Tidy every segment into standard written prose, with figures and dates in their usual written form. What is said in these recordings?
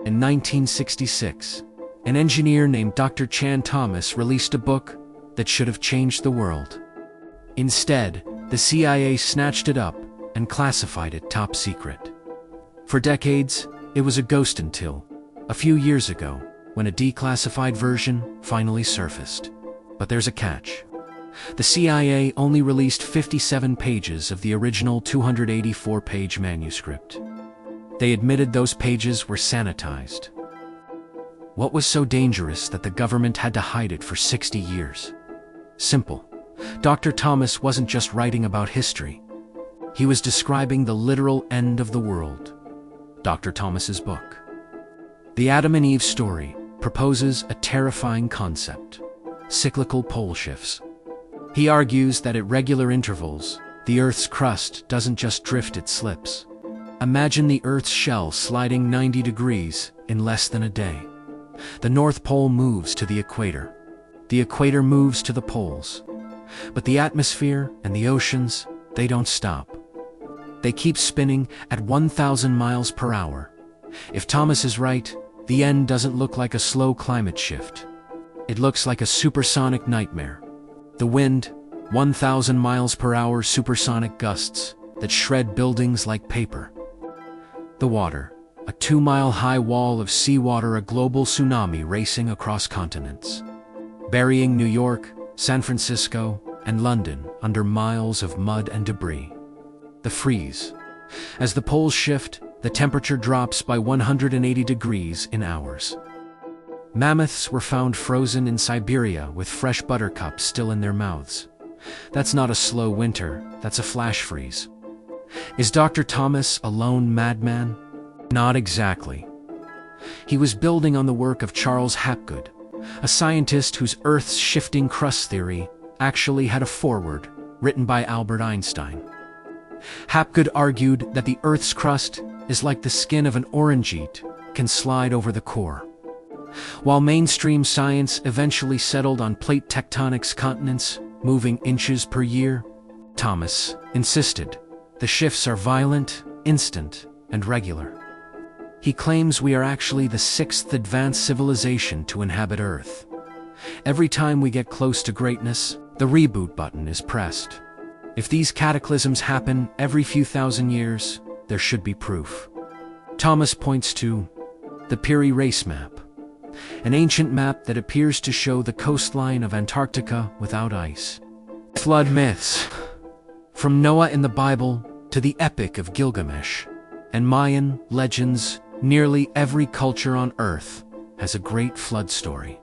In 1966, an engineer named Dr. Chan Thomas released a book that should have changed the world. Instead, the CIA snatched it up and classified it top secret. For decades, it was a ghost until a few years ago, when a declassified version finally surfaced. But there's a catch. The CIA only released 57 pages of the original 284-page manuscript. They admitted those pages were sanitized. What was so dangerous that the government had to hide it for 60 years? Simple. Dr. Thomas wasn't just writing about history. He was describing the literal end of the world. Dr. Thomas's book, The Adam and Eve Story, proposes a terrifying concept: cyclical pole shifts. He argues that at regular intervals, the Earth's crust doesn't just drift, it slips. Imagine the Earth's shell sliding 90 degrees in less than a day. The North Pole moves to the equator. The equator moves to the poles. But the atmosphere and the oceans, they don't stop. They keep spinning at 1,000 miles per hour. If Thomas is right, the end doesn't look like a slow climate shift. It looks like a supersonic nightmare. The wind, 1,000 miles per hour supersonic gusts that shred buildings like paper. The water, a 2-mile-high wall of seawater, a global tsunami racing across continents, burying New York, San Francisco, and London under miles of mud and debris. The freeze. As the poles shift, the temperature drops by 180 degrees in hours. Mammoths were found frozen in Siberia with fresh buttercups still in their mouths. That's not a slow winter, that's a flash freeze. Is Dr. Thomas a lone madman? Not exactly. He was building on the work of Charles Hapgood, a scientist whose Earth's shifting crust theory actually had a foreword written by Albert Einstein. Hapgood argued that the Earth's crust is like the skin of an orangeat, can slide over the core. While mainstream science eventually settled on plate tectonics, continents moving inches per year, Thomas insisted the shifts are violent, instant, and regular. He claims we are actually the 6th advanced civilization to inhabit Earth. Every time we get close to greatness, the reboot button is pressed. If these cataclysms happen every few thousand years, there should be proof. Thomas points to the Piri Race Map, an ancient map that appears to show the coastline of Antarctica without ice. Flood myths. From Noah in the Bible to the Epic of Gilgamesh and Mayan legends, nearly every culture on Earth has a great flood story.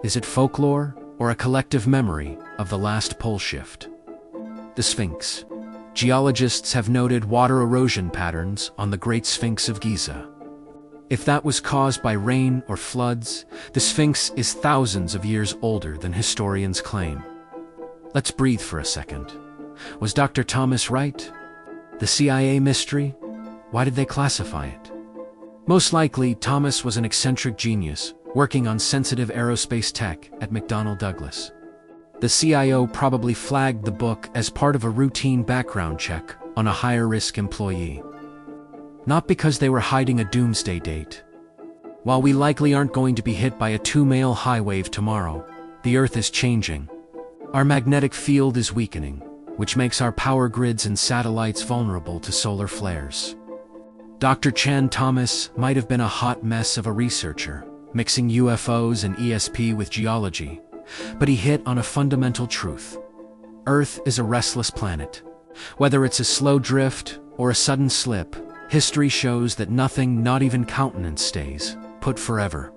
Is it folklore or a collective memory of the last pole shift? The Sphinx. Geologists have noted water erosion patterns on the Great Sphinx of Giza. If that was caused by rain or floods, the Sphinx is thousands of years older than historians claim. Let's breathe for a second. Was Dr. Thomas right? The CIA mystery? Why did they classify it? Most likely, Thomas was an eccentric genius working on sensitive aerospace tech at McDonnell Douglas. The CIO probably flagged the book as part of a routine background check on a higher-risk employee. Not because they were hiding a doomsday date. While we likely aren't going to be hit by a 2-mile high wave tomorrow, the Earth is changing. Our magnetic field is weakening, which makes our power grids and satellites vulnerable to solar flares. Dr. Chan Thomas might have been a hot mess of a researcher, mixing UFOs and ESP with geology, but he hit on a fundamental truth. Earth is a restless planet. Whether it's a slow drift or a sudden slip, history shows that nothing, not even continents, stays put forever.